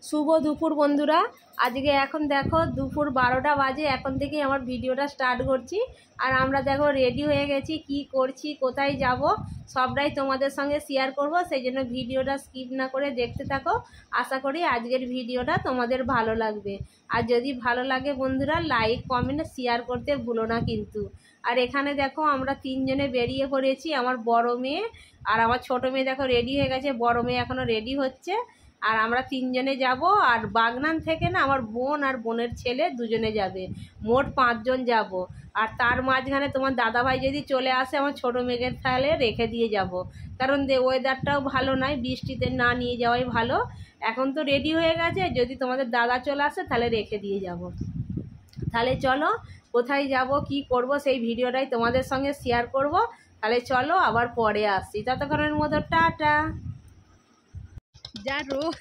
শুভ দুপুর বন্ধুরা। আজকে এখন দেখো দুপুর 12টা বাজে। এখন থেকেই আমার ভিডিওটা স্টার্ট করছি। আর আমরা দেখো রেডি হয়ে গেছি, কি করছি, কোথায় যাব সবটাই তোমাদের সঙ্গে শেয়ার করব। সেই জন্য ভিডিওটা স্কিপ না করে দেখতে থাকো। আশা করি আজকের ভিডিওটা তোমাদের ভালো লাগবে। আর যদি ভালো লাগে বন্ধুরা লাইক কমেন্ট শেয়ার করতে ভুলো না কিন্তু। আর এখানে দেখো আমরা তিনজনে বেরিয়ে পড়েছি, আমার বড় মেয়ে আর আমার ছোট মেয়ে দেখো রেডি হয়ে গেছে, বড় মেয়ে এখনও রেডি হচ্ছে। আর আমরা তিনজনে যাব। আর বাগনান থেকে না আমার বোন আর বোনের ছেলে দুজনে যাবে, মোট 5 জন যাব। আর তার মাঝখানে তোমার দাদাভাই যদি চলে আসে আমার ছোটো মেয়েকে তাহলে রেখে দিয়ে যাব, কারণ ওয়েদারটাও ভালো নয়, বৃষ্টিতে না নিয়ে যাওয়াই ভালো। এখন তো রেডি হয়ে গেছে, যদি তোমাদের দাদা চলে আসে তাহলে রেখে দিয়ে যাব। তাহলে চলো কোথায় যাব কি করব সেই ভিডিওটাই তোমাদের সঙ্গে শেয়ার করব। তাহলে চলো আবার পরে আসছি, ততক্ষণের মতো টাটা। যা রোগ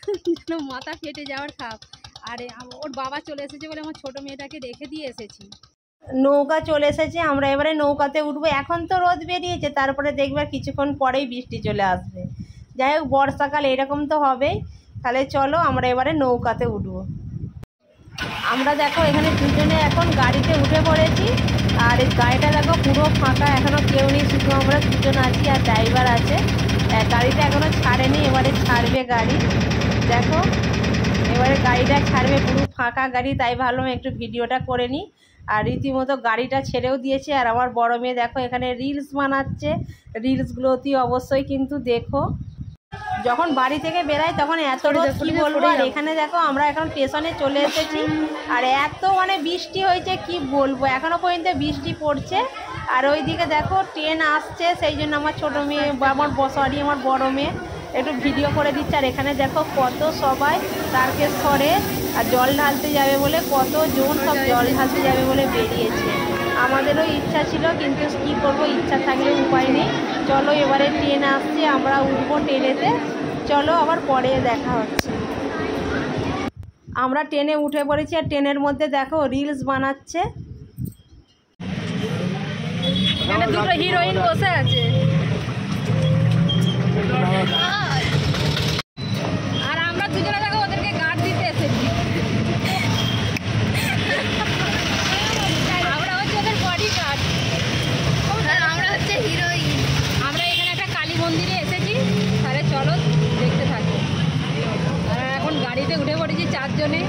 মাথা ফেটে যাওয়ার খাপ। আরে ওর বাবা চলে এসেছে বলে আমার ছোট মেয়েটাকে রেখে দিয়ে এসেছি। নৌকা চলে এসেছে, আমরা এবারে নৌকাতে উঠবো। এখন তো রোদ বেরিয়েছে, তারপরে দেখবে কিছুক্ষণ পরেই বৃষ্টি চলে আসবে। যাই হোক বর্ষাকাল এরকম তো হবেই। তাহলে চলো আমরা এবারে নৌকাতে উঠবো। আমরা দেখো এখানে দুজনে এখন গাড়িতে উঠে পড়েছি। আর এই গাড়িটা দেখো পুরো ফাঁকা, এখনও কেউ নেই, শুধু আমরা দুজন আছি আর ড্রাইভার আছে। গাড়িটা এখনও ছাড়েনি, এবারে ছাড়বে গাড়ি। দেখো এবারে গাড়িটা ছাড়বে, পুরো ফাঁকা গাড়ি, তাই ভাবলাম একটু ভিডিওটা করে নিই। আর রীতিমতো গাড়িটা ছেড়েও দিয়েছে। আর আমার বড় মেয়ে দেখো এখানে রিলস বানাচ্ছে, রিলসগুলো অতি অবশ্যই কিন্তু দেখো। যখন বাড়ি থেকে বেরাই তখন এত রোদ কি বলবো। আর এখানে দেখো আমরা এখন স্টেশনে চলে এসেছি। আর এত বৃষ্টি হয়েছে কি বলবো, এখনও পর্যন্ত বৃষ্টি পড়ছে। আর ওইদিকে দেখো ট্রেন আসছে, সেই জন্য আমার ছোটো মেয়ে বা আমার বড় মেয়ে একটু ভিডিও করে দিচ্ছে। আর এখানে দেখো কত সবাই তারকেশ্বরে আর জল ঢালতে যাবে বলে, কতজন সব জল ঢালতে যাবে বলে বেরিয়েছে। আমাদেরও ইচ্ছা ছিল, কিন্তু কী করবো, ইচ্ছা থাকলে উপায় নেই। চলো এবারে ট্রেন আসছে, আমরা উঠবো ট্রেনেতে। চলো আবার পরে দেখা হচ্ছে। আমরা ট্রেনে উঠে পড়েছি, আর ট্রেনের মধ্যে দেখো রিলস বানাচ্ছে। এখানে দুটো হিরোইন বসে আছে। আর আমরা দুজনে দেখো ওদেরকে গার্ড দিতে এসেছি। আমরা হচ্ছে ওদের বডি গার্ড, আমরা হচ্ছে হিরোইন। আমরা এখানে একটা কালী মন্দিরে এসেছি। তাহলে চলো দেখতে থাকো। আর এখন গাড়িতে উঠে পড়েছি 4 জনে।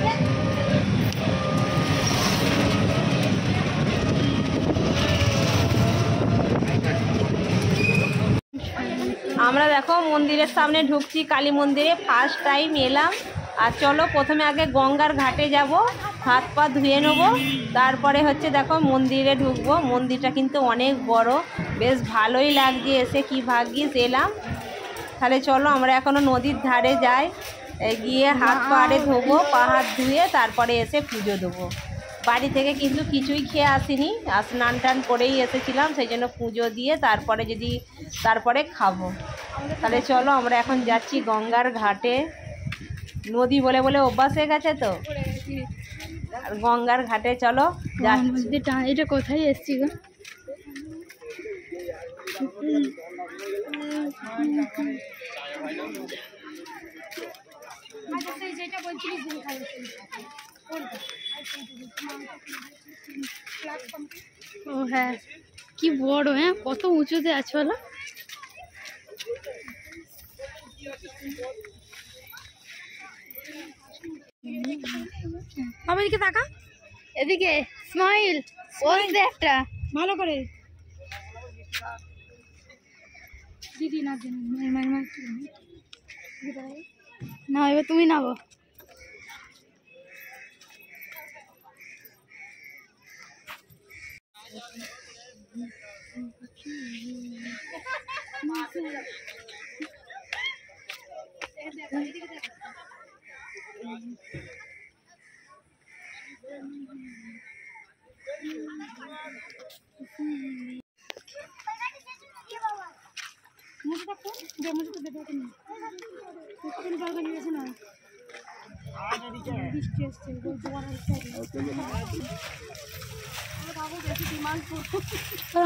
আমরা দেখো মন্দিরের সামনে ঢুকছি, কালী মন্দিরে ফার্স্ট টাইম এলাম। আর চলো প্রথমে আগে গঙ্গার ঘাটে যাব, হাত পা ধুয়ে নেবো, তারপরে হচ্ছে দেখো মন্দিরে ঢুকবো। মন্দিরটা কিন্তু অনেক বড়, বেশ ভালোই লাগছে এসে, কি ভাগ্যিস এলাম। তাহলে চলো আমরা এখনও নদীর ধারে যাই, গিয়ে হাত পা ধোবো, পা হাত ধুয়ে তারপরে এসে পুজো দেবো। বাড়ি থেকে কিন্তু কিছুই খেয়ে আসিনি, আর স্নান টান করেই এসেছিলাম, সেই জন্য পুজো দিয়ে তারপরে খাবো। তাহলে চলো আমরা এখন যাচ্ছি গঙ্গার ঘাটে। নদী বলে বলে অভ্যাস হয়ে গেছে তো, আর গঙ্গার ঘাটে চলো যাচ্ছি। এটা কোথায় এসছি গো? ও হ্যাঁ, কি বড়, হ্যাঁ কত উঁচুতে আছে বলো। বাবা এদিকে তাকা, এদিকে স্মাইল, ওই দে একটা ভালো করে। দিদি না না, এবার তুমি নাও।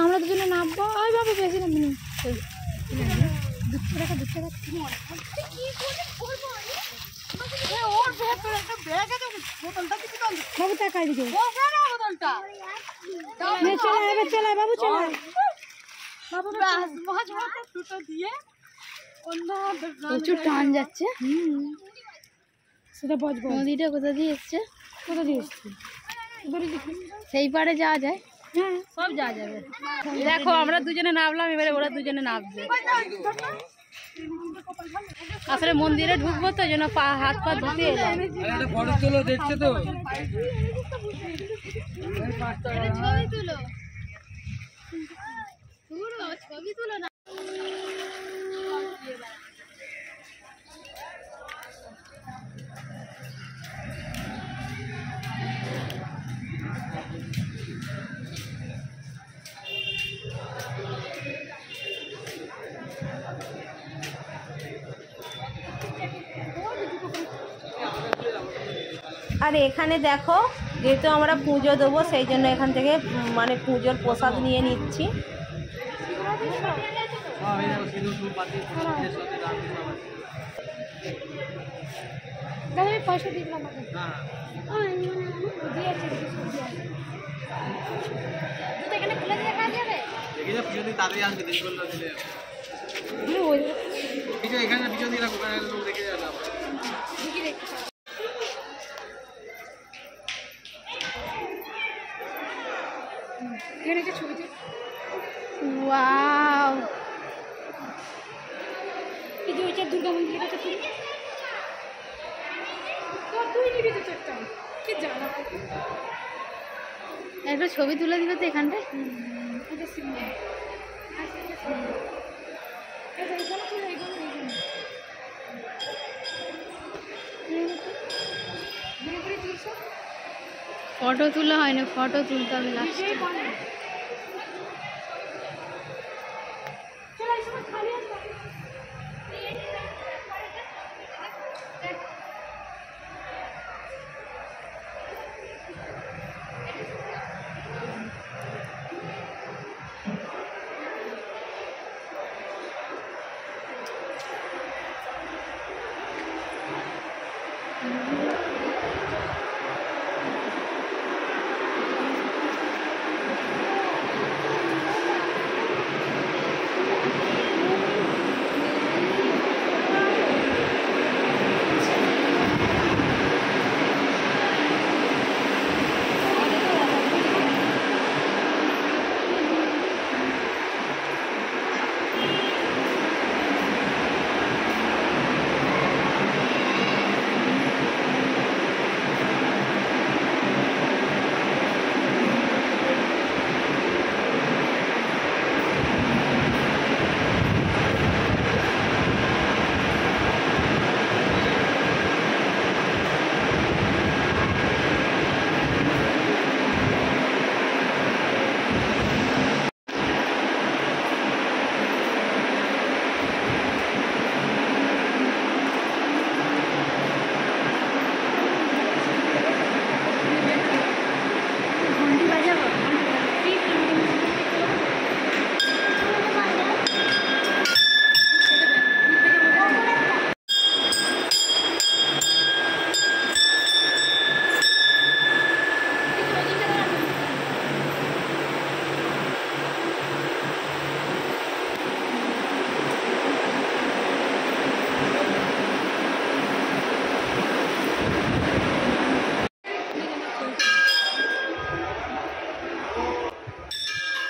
আমরা দুজনে নামবো, ওইভাবে বেশি নামিনি। দুধ টাকা বাবু তাকাই দিকে চলে বাবু চলে প্রচুর টান যাচ্ছে। সেটা বজবো নদীটা কোথা দিয়ে এসছে সেই পারে যাওয়া যায়। হ্যাঁ সব যাওয়া যাবে। দেখো আমরা দুজনে নামলাম, এবারে ওরা দুজনে নামছে। আসলে মন্দিরে ঢুকবো তো যেন হাত পা ধুতে এলাম। দেখছে তো ছবি তুলো না। আর এখানে দেখো যেহেতু আমরা পুজো দেবো সেই জন্য এখান থেকে মানে পুজোর প্রসাদ নিয়ে নিচ্ছি। ওয়াও এই যে ওইটা দুর্গা মন্দির আছে একটা ছবি তুলে দিবে তো এখানটায়। ফটো তোলা হয়নি, ফটো তুলতে হবে লাস্টে।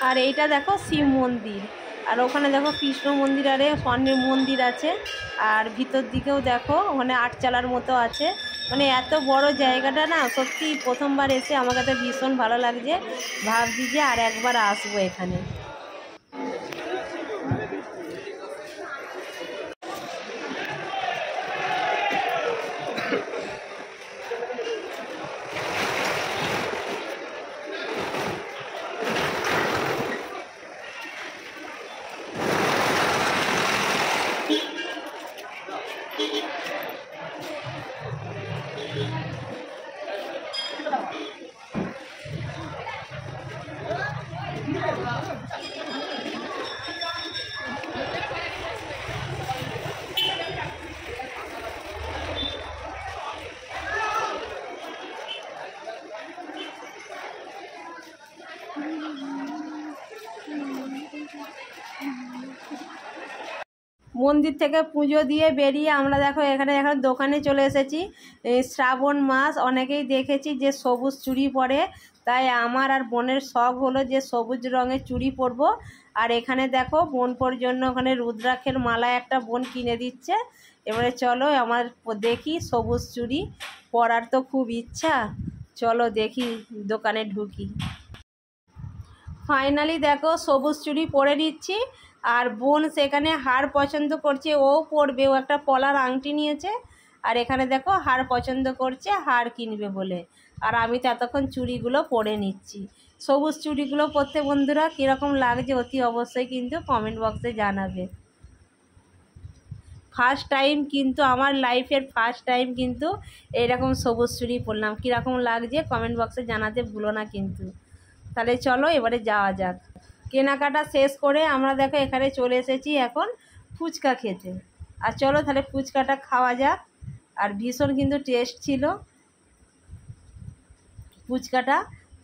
আর এইটা দেখো শিব মন্দির, আর ওখানে দেখো কৃষ্ণ মন্দির, আরে স্বর্ণের মন্দির আছে। আর ভিতর দিকেও দেখো ওখানে আটচালার মতো আছে। মানে এত বড় জায়গাটা না, সত্যি প্রথমবার এসে আমার কাছে ভীষণ ভালো লাগছে। ভাবছি যে আর একবার আসবো এখানে। মন্দির থেকে পুজো দিয়ে বেরিয়ে আমরা দেখো এখানে এখন দোকানে চলে এসেছি। শ্রাবণ মাস, অনেকেই দেখেছি যে সবুজ চুড়ি পরে, তাই আমার আর বোনের শখ হলো যে সবুজ রঙের চুড়ি পরবো। আর এখানে দেখো বোনপোর জন্য ওখানে রুদ্রাক্ষের মালা একটা বোন কিনে দিচ্ছে। এবারে চলো আমার দেখি সবুজ চুড়ি পরার তো খুব ইচ্ছা, চলো দেখি দোকানে ঢুকি। ফাইনালি দেখো সবুজ চুড়ি পরে নিচ্ছি। আর বোন সেখানে হার পছন্দ করছে, ও পরবে, ও একটা পলার আংটি নিয়েছে। আর এখানে দেখো হার পছন্দ করছে, হার কিনবে বলে। আর আমি তো এতক্ষণ চুড়িগুলো পরে নিচ্ছি। সবুজ চুড়িগুলো পরতে বন্ধুরা কীরকম লাগছে অতি অবশ্যই কিন্তু কমেন্ট বক্সে জানাবে। ফার্স্ট টাইম কিন্তু আমার লাইফের ফার্স্ট টাইম কিন্তু এইরকম সবুজ চুড়ি পরলাম, কীরকম লাগছে কমেন্ট বক্সে জানাতে ভুলো না কিন্তু। তাহলে চলো এবারে যাওয়া যাক। কেনাকাটা শেষ করে আমরা দেখো এখানে চলে এসেছি এখন ফুচকা খেতে। আর চলো তাহলে ফুচকাটা খাওয়া যাক। আর ভীষণ কিন্তু টেস্ট ছিল ফুচকাটা।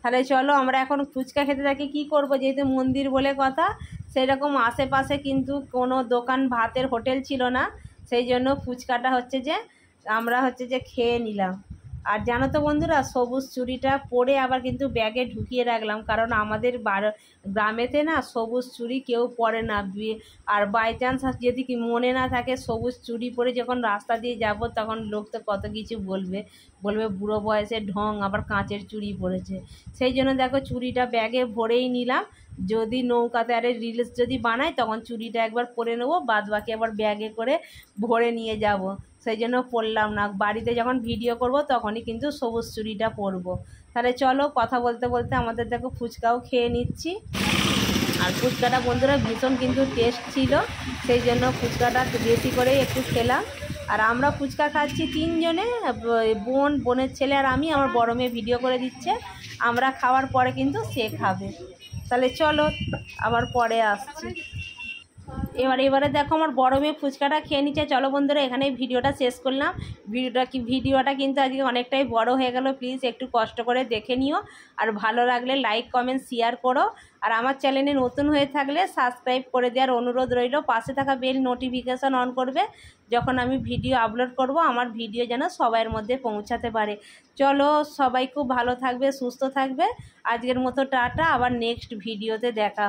তাহলে চলো আমরা এখন ফুচকা খেতে থাকি। কী করব, যেহেতু মন্দির বলে কথা, সেই রকম আশেপাশে কিন্তু কোনো দোকান ভাতের হোটেল ছিল না, সেই জন্য ফুচকাটা হচ্ছে যে আমরা হচ্ছে যে খেয়ে নিলাম। আর জানো তো বন্ধুরা, সবুজ চুড়িটা পরে আবার কিন্তু ব্যাগে ঢুকিয়ে রাখলাম, কারণ আমাদের গ্রামেতে না সবুজ চুড়ি কেউ পরে না। আর বাই চান্স যদি কি মনে না থাকে সবুজ চুড়ি পরে যখন রাস্তা দিয়ে যাব, তখন লোক তো কত কিছু বলবে বুড়ো বয়সের ঢং, আবার কাঁচের চুড়ি পরেছে। সেই জন্য দেখো চুড়িটা ব্যাগে ভরেই নিলাম, যদি নৌকাতে আরে রিলস যদি বানাই তখন চুড়িটা একবার পরে নেবো, বাদ বাকি আবার ব্যাগে করে ভরে নিয়ে যাব। সেই জন্য পরলাম না, বাড়িতে যখন ভিডিও করব তখনই কিন্তু সবুজ চুড়িটা পরবো। তাহলে চলো কথা বলতে বলতে আমাদের দেখো ফুচকাও খেয়ে নিচ্ছি। আর ফুচকাটা বন্ধুরা ভীষণ কিন্তু টেস্ট ছিল, সেই জন্য ফুচকাটা বেশি করে একটু খেলাম। আর আমরা ফুচকা খাচ্ছি তিনজনে, বোনের ছেলে আর আমি, আমার বড় মেয়ে ভিডিও করে দিচ্ছে। আমরা খাওয়ার পরে কিন্তু সে খাবে। তাহলে চলো আবার পরে আসছি। এবারে দেখো আমার বড় মেয়ে ফুচকাটা খেয়ে নিচ্ছে। চলো বন্ধুরা এখানেই ভিডিওটা শেষ করলাম। ভিডিওটা কিন্তু আজকে অনেকটাই বড় হয়ে গেল, প্লিজ একটু কষ্ট করে দেখে নিও। আর ভালো লাগলে লাইক কমেন্ট শেয়ার করো। আর আমার চ্যানেলে নতুন হয়ে থাকলে সাবস্ক্রাইব করে দেওয়ার অনুরোধ রইল। পাশে থাকা বেল নোটিফিকেশান অন করবে, যখন আমি ভিডিও আপলোড করব আমার ভিডিও যেন সবার মধ্যে পৌঁছাতে পারে। চলো সবাই খুব ভালো থাকবে, সুস্থ থাকবে। আজকের মতো টাটা, আবার নেক্সট ভিডিওতে দেখা।